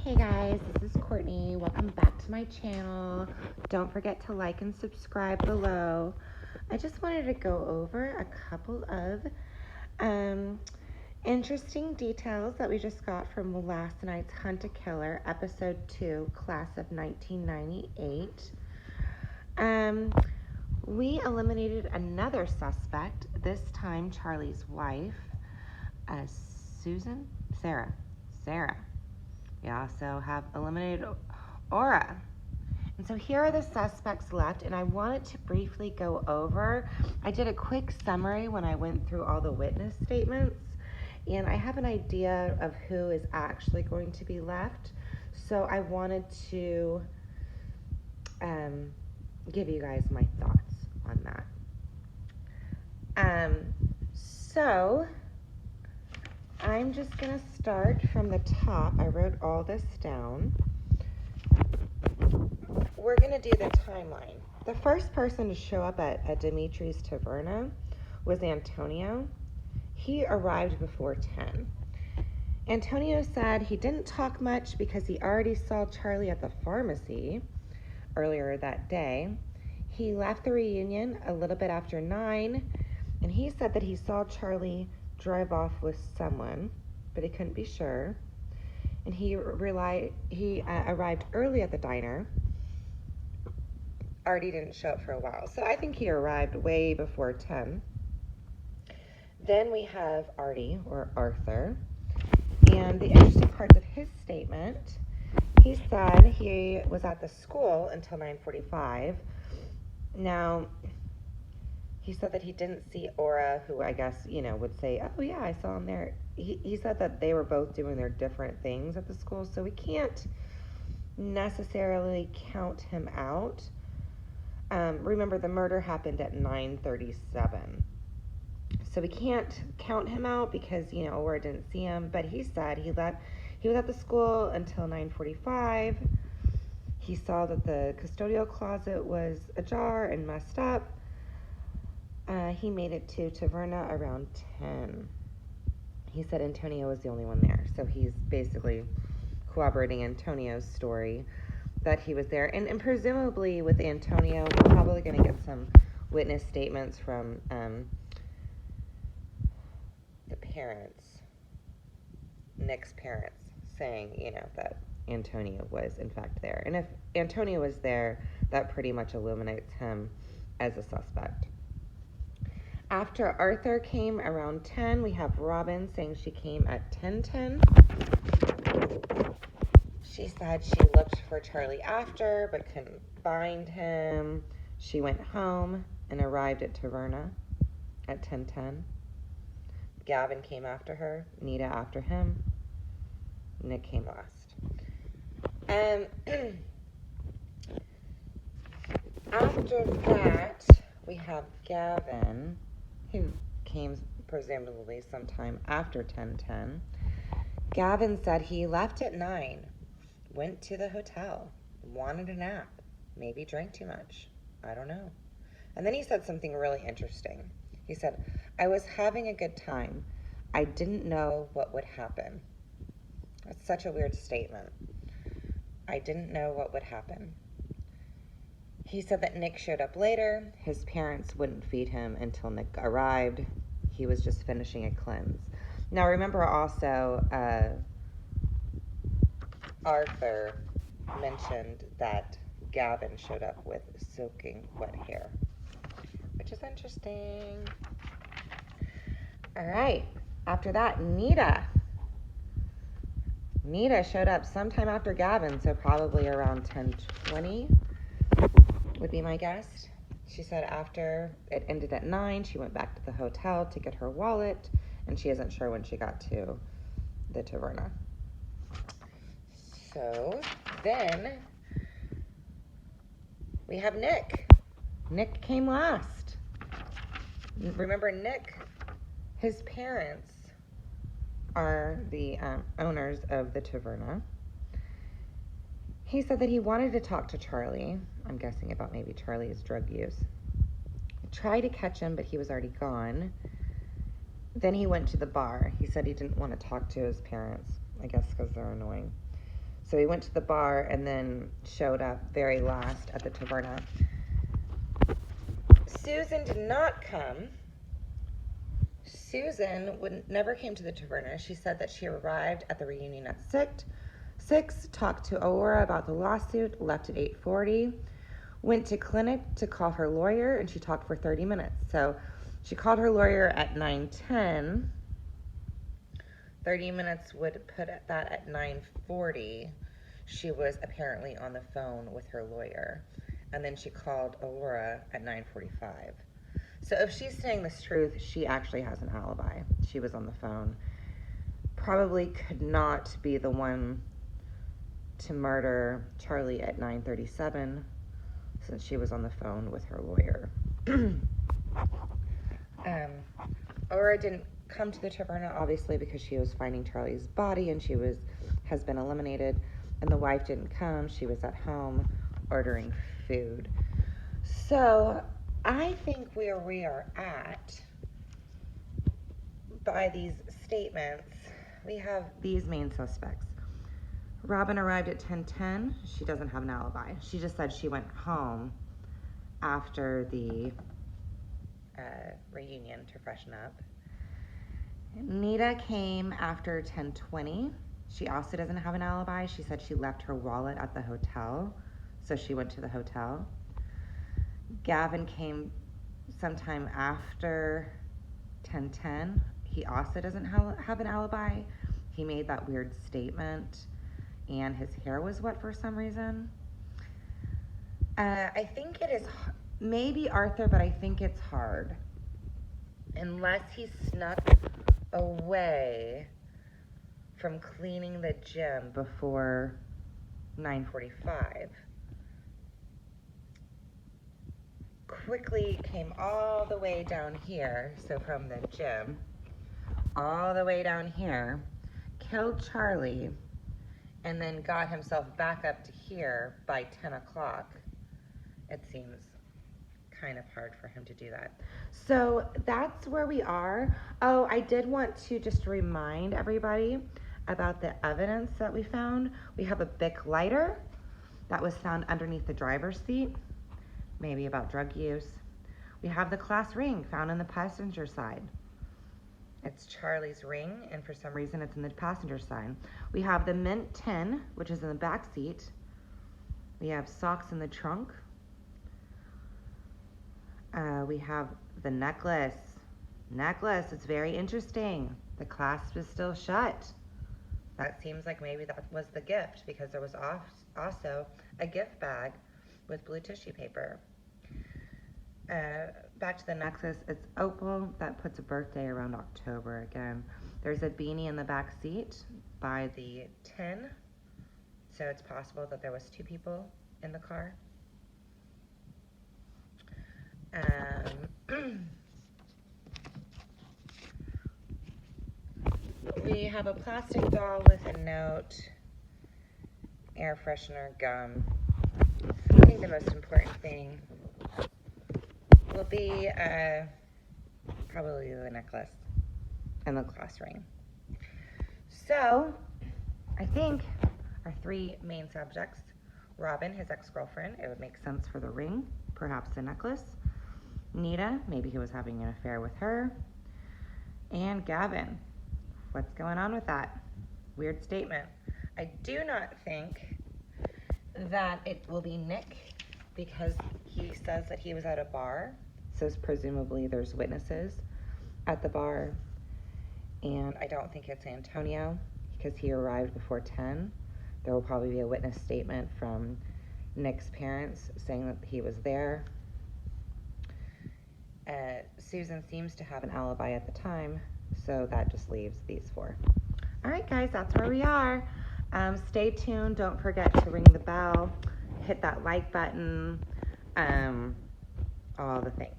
Hey guys, this is Courtney. Welcome back to my channel. Don't forget to like and subscribe below. I just wanted to go over a couple of interesting details that we just got from last night's Hunt a Killer, episode 2, class of 1998. We eliminated another suspect, this time Charlie's wife, Sarah. We also have eliminated Aura. And so here are the suspects left, and I wanted to briefly go over. I did a quick summary when I went through all the witness statements, and I have an idea of who is actually going to be left. So I wanted to give you guys my thoughts on that. So I'm just going to start from the top. I wrote all this down. We're going to do the timeline. The first person to show up at Dimitri's Taverna was Antonio. He arrived before 10. Antonio said he didn't talk much because he already saw Charlie at the pharmacy earlier that day. He left the reunion a little bit after 9, and he said that he saw Charlie drive off with someone, but he couldn't be sure. And he arrived early at the diner. Artie didn't show up for a while, so I think he arrived way before 10. Then we have Artie, or Arthur, and the interesting parts of his statement, he said he was at the school until 9:45. Now, he said that he didn't see Aura, who I guess, would say, oh yeah, I saw him there. He said that they were both doing their different things at the school, so we can't necessarily count him out. Remember, the murder happened at 9:37. So we can't count him out because, Aura didn't see him. But he said he was at the school until 9:45. He saw that the custodial closet was ajar and messed up. He made it to Taverna around 10. He said Antonio was the only one there. So he's basically corroborating Antonio's story that he was there. And presumably with Antonio, we're probably going to get some witness statements from the parents, Nick's parents, saying, that Antonio was in fact there. And if Antonio was there, that pretty much eliminates him as a suspect. After Arthur came around 10, we have Robin saying she came at 10:10. She said she looked for Charlie after, but couldn't find him. She went home and arrived at Taverna at 10:10. Gavin came after her, Nita after him, Nick came last. After that, we have Gavin, who came presumably sometime after 10:10. Gavin said he left at 9, went to the hotel, wanted a nap, maybe drank too much. I don't know. And then he said something really interesting. He said, I was having a good time. I didn't know what would happen. That's such a weird statement. I didn't know what would happen. He said that Nick showed up later. His parents wouldn't feed him until Nick arrived. He was just finishing a cleanse. Now remember also, Arthur mentioned that Gavin showed up with soaking wet hair, which is interesting. All right. After that, Nita showed up sometime after Gavin, so probably around 10:20 would be my guess. She said after it ended at 9, she went back to the hotel to get her wallet, and she isn't sure when she got to the Taverna. So then we have Nick. Nick came last. Remember, Nick, his parents are the owners of the Taverna. He said that he wanted to talk to Charlie. I'm guessing about maybe Charlie's drug use. Tried to catch him, but he was already gone. Then he went to the bar. He said he didn't want to talk to his parents, I guess because they're annoying. So he went to the bar and then showed up very last at the taverna. Susan did not come. Susan never came to the taverna. She said that she arrived at the reunion at 6, talked to Aurora about the lawsuit, left at 8:40, went to clinic to call her lawyer, and she talked for 30 minutes. So she called her lawyer at 9:10. 30 minutes would put that at 9:40. She was apparently on the phone with her lawyer. And then she called Aurora at 9:45. So if she's saying this truth, she actually has an alibi. She was on the phone. Probably could not be the one to murder Charlie at 9:37, since she was on the phone with her lawyer. Aurora didn't come to the taverna, obviously, because she was finding Charlie's body and has been eliminated. And the wife didn't come. She was at home ordering food. So I think where we are at, by these statements, we have these main suspects. Robin arrived at 10:10. She doesn't have an alibi. She just said she went home after the reunion to freshen up. Nita came after 10:20. She also doesn't have an alibi. She said she left her wallet at the hotel, so she went to the hotel. Gavin came sometime after 10:10. He also doesn't have an alibi. He made that weird statement, and his hair was wet for some reason. I think it is maybe Arthur, but I think it's hard. Unless he snuck away from cleaning the gym before 9:45. Quickly came all the way down here, so from the gym, all the way down here, killed Charlie, and then got himself back up to here by 10 o'clock. It seems kind of hard for him to do that. So that's where we are. Oh, I did want to just remind everybody about the evidence that we found. We have a Bic lighter that was found underneath the driver's seat, maybe about drug use. We have the class ring found on the passenger side. It's Charlie's ring, and for some reason it's in the passenger side. We have the mint tin, which is in the back seat. We have socks in the trunk. We have the necklace. It's very interesting. The clasp is still shut. That seems like maybe that was the gift, because there was also a gift bag with blue tissue paper. Back to the necklace, it's opal. That puts a birthday around October again. There's a beanie in the back seat by the tin, so it's possible that there was 2 people in the car. We have a plastic doll with a note, air freshener, gum. I think the most important thing will be probably the necklace and the class ring. So I think our 3 main subjects: Robin, his ex-girlfriend, it would make sense for the ring, perhaps the necklace. Nita, maybe he was having an affair with her. And Gavin, what's going on with that? Weird statement. I do not think that it will be Nick, because he says that he was at a bar, so presumably there's witnesses at the bar. And I don't think it's Antonio, because he arrived before 10. There will probably be a witness statement from Nick's parents saying that he was there. Susan seems to have an alibi at the time, so that just leaves these 4. All right, guys, that's where we are. Stay tuned. Don't forget to ring the bell, hit that like button, all the things.